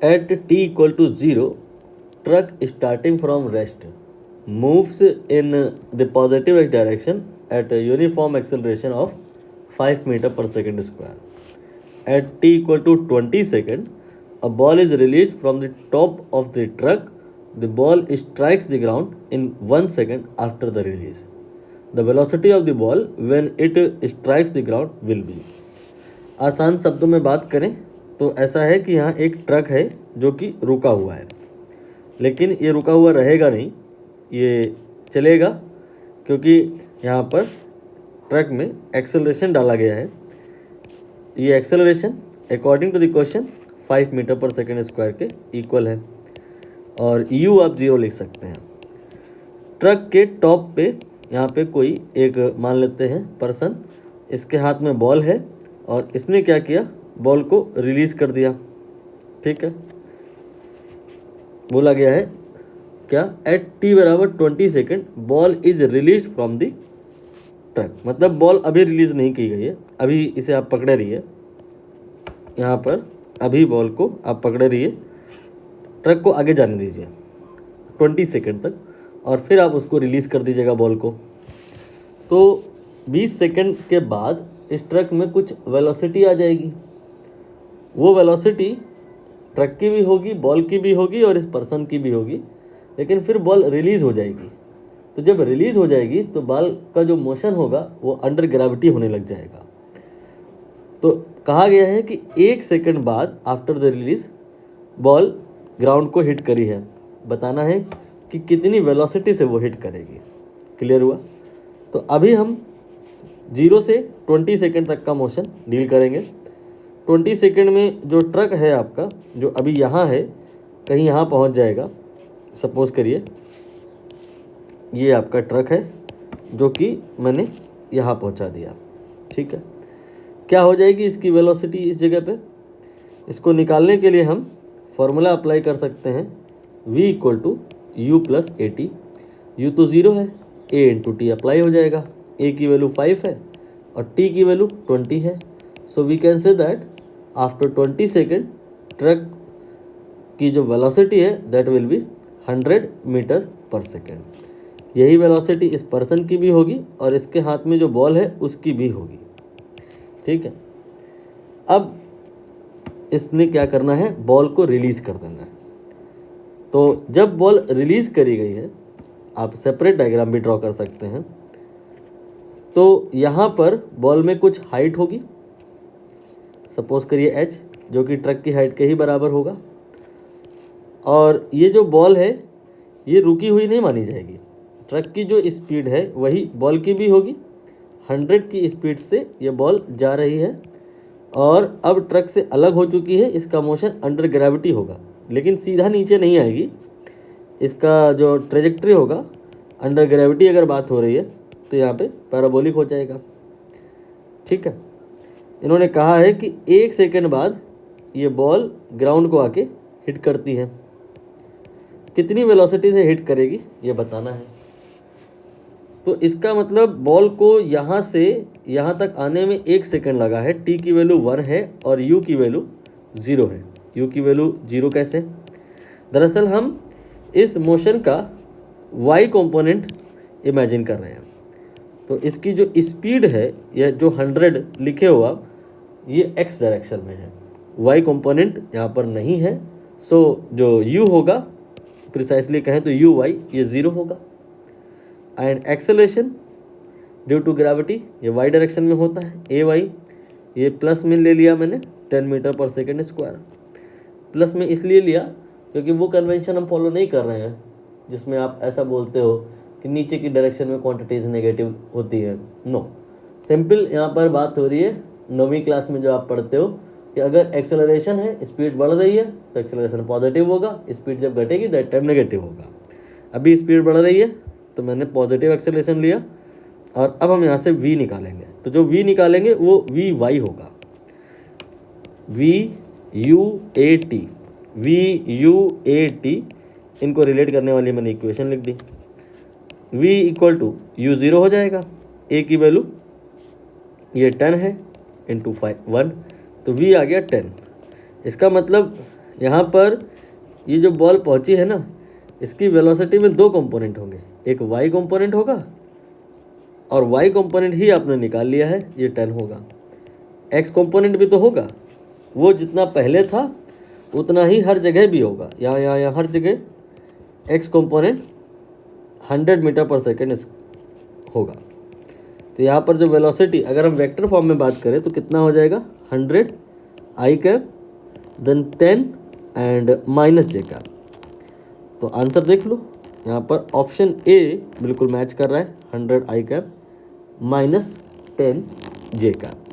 At t equal to 0, truck starting from rest moves in the positive x direction at a uniform acceleration of 5 meter per second square. At t equal to 20 second, a ball is released from the top of the truck. The ball strikes the ground in 1 second after the release. The velocity of the ball when it strikes the ground will be. आसान शब्दों में बात करें तो ऐसा है कि यहाँ एक ट्रक है जो कि रुका हुआ है, लेकिन ये रुका हुआ रहेगा नहीं, ये चलेगा, क्योंकि यहाँ पर ट्रक में एक्सेलरेशन डाला गया है। ये acceleration according to the question 5 metre per second square के इक्वल है, और u आप 0 लिख सकते हैं। ट्रक के टॉप पे यहाँ पे कोई एक मान लेते हैं पर्सन, इसके हाथ में बॉल है और इसने क्या किया, बॉल को रिलीज़ कर दिया। ठीक है, बोला गया है क्या, एट t बराबर 20 second ball is release from the truck, मतलब बॉल अभी रिलीज़ नहीं की गई है, अभी इसे आप पकड़े रहिए, यहाँ पर अभी बॉल को आप पकड़े रहिए, ट्रक को आगे जाने दीजिए 20 सेकेंड तक, और फिर आप उसको रिलीज़ कर दीजिएगा बॉल को। तो 20 सेकेंड के बाद इस ट्रक में कुछ वेलोसिटी आ जाएगी। वो वेलोसिटी ट्रक की भी होगी, बॉल की भी होगी और इस पर्सन की भी होगी, लेकिन फिर बॉल रिलीज़ हो जाएगी। तो जब रिलीज़ हो जाएगी तो बॉल का जो मोशन होगा वो अंडर ग्रेविटी होने लग जाएगा। तो कहा गया है कि 1 सेकेंड बाद after the release ball ground को हिट करी है, बताना है कि कितनी वेलोसिटी से वो हिट करेगी। क्लियर हुआ? तो अभी हम 0 से 20 सेकेंड तक का मोशन डील करेंगे। 20 सेकेंड में जो ट्रक है आपका, जो अभी यहाँ है, कहीं यहाँ पहुँच जाएगा। सपोज़ करिए ये आपका ट्रक है जो कि मैंने यहाँ पहुँचा दिया। ठीक है, क्या हो जाएगी इसकी वेलोसिटी इस जगह पे? इसको निकालने के लिए हम फॉर्मूला अप्लाई कर सकते हैं, v equal to u plus a t. U तो 0 है, a इंटू टी अप्लाई हो जाएगा। a की वैल्यू 5 है और t की वैल्यू 20 है। So we can say that after 20 second truck की जो वेलोसिटी है that will be 100 metre per second. यही वेलोसिटी इस पर्सन की भी होगी और इसके हाथ में जो बॉल है उसकी भी होगी। ठीक है, अब इसने क्या करना है, बॉल को रिलीज़ कर देना है। तो जब बॉल रिलीज़ करी गई है, आप सेपरेट डायग्राम भी ड्रॉ कर सकते हैं। तो यहाँ पर बॉल में कुछ हाइट होगी, सपोज करिए h, जो कि ट्रक की हाइट के ही बराबर होगा। और ये जो बॉल है ये रुकी हुई नहीं मानी जाएगी। ट्रक की जो स्पीड है वही बॉल की भी होगी। 100 की स्पीड से ये बॉल जा रही है और अब ट्रक से अलग हो चुकी है। इसका मोशन अंडर ग्रेविटी होगा, लेकिन सीधा नीचे नहीं आएगी। इसका जो ट्रेजेक्ट्री होगा, अंडर ग्रेविटी अगर बात हो रही है तो यहाँ पे पैराबोलिक हो जाएगा। ठीक है, इन्होंने कहा है कि 1 सेकेंड बाद ये बॉल ग्राउंड को आके हिट करती है। कितनी वेलोसिटी से हिट करेगी ये बताना है। तो इसका मतलब बॉल को यहाँ से यहाँ तक आने में 1 सेकेंड लगा है। t की वैल्यू 1 है और u की वैल्यू 0 है। u की वैल्यू 0 कैसे? दरअसल हम इस मोशन का y कंपोनेंट इमेजिन कर रहे हैं। तो इसकी जो स्पीड है, यह जो 100 लिखे हो आप, ये x डायरेक्शन में है, y कंपोनेंट यहाँ पर नहीं है। सो जो u होगा, प्रिसाइसली कहें तो u y, ये 0 होगा। And acceleration due to gravity ये y डायरेक्शन में होता है, ए वाई। ये प्लस में ले लिया मैंने 10 metre per second square. Plus में इसलिए लिया क्योंकि वो कन्वेंशन हम फॉलो नहीं कर रहे हैं जिसमें आप ऐसा बोलते हो कि नीचे की डायरेक्शन में क्वांटिटीज नेगेटिव होती है। नो, सिंपल यहाँ पर बात हो रही है 9वीं क्लास में जो आप पढ़ते हो कि अगर एक्सेलरेशन है, स्पीड बढ़ रही है तो एक्सेलरेशन पॉजिटिव होगा, स्पीड जब घटेगी दैट टाइम नेगेटिव होगा। अभी स्पीड बढ़ रही है तो मैंने पॉजिटिव एक्सेलरेशन लिया और अब हम यहाँ से v निकालेंगे। तो जो v निकालेंगे वो वी वाई होगा, v u a t. V u a t, इनको रिलेट करने वाली मैंने इक्वेशन लिख दी। v इक्वल टू यू 0 हो जाएगा, a की वैल्यू ये 10 है इंटू 1, तो v आ गया 10। इसका मतलब यहाँ पर ये जो बॉल पहुँची है ना, इसकी वेलोसिटी में दो कंपोनेंट होंगे, एक वाई कंपोनेंट होगा और वाई कंपोनेंट ही आपने निकाल लिया है, ये 10 होगा। एक्स कंपोनेंट भी तो होगा, वो जितना पहले था उतना ही हर जगह भी होगा। यहाँ हर जगह x component 100 metre per second होगा। तो यहाँ पर जो वेलोसिटी अगर हम वेक्टर फॉर्म में बात करें तो कितना हो जाएगा, 100 i cap then 10 and minus j cap. तो आंसर देख लो, यहाँ पर ऑप्शन ए बिल्कुल मैच कर रहा है, 100 i cap minus 10 J cap.